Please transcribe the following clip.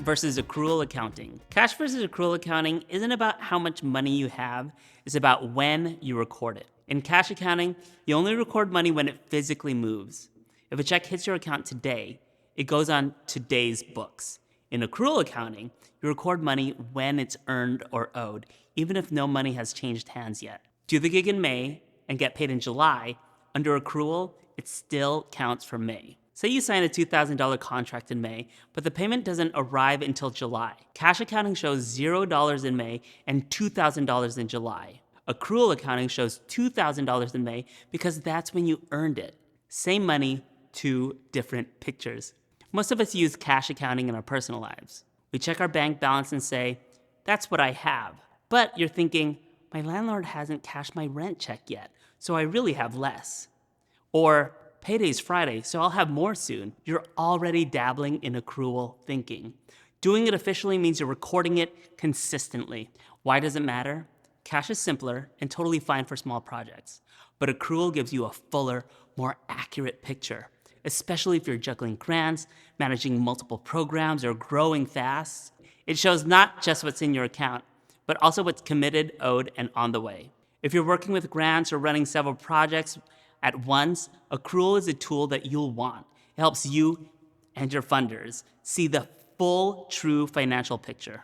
versus accrual accounting. Cash versus accrual accounting isn't about how much money you have, it's about when you record it. In cash accounting, you only record money when it physically moves. If a check hits your account today, it goes on today's books. In accrual accounting, you record money when it's earned or owed, even if no money has changed hands yet. Do the gig in May and get paid in July, under accrual, it still counts for May. Say you sign a $2,000 contract in May, but the payment doesn't arrive until July. Cash accounting shows $0 in May and $2,000 in July. Accrual accounting shows $2,000 in May because that's when you earned it. Same money, two different pictures. Most of us use cash accounting in our personal lives. We check our bank balance and say, that's what I have. But you're thinking, my landlord hasn't cashed my rent check yet, so I really have less. Or, payday's Friday, so I'll have more soon. You're already dabbling in accrual thinking. Doing it officially means you're recording it consistently. Why does it matter? Cash is simpler and totally fine for small projects, but accrual gives you a fuller, more accurate picture, especially if you're juggling grants, managing multiple programs, or growing fast. It shows not just what's in your account, but also what's committed, owed, and on the way. If you're working with grants or running several projects at once, accrual is a tool that you'll want. It helps you and your funders see the full, true financial picture.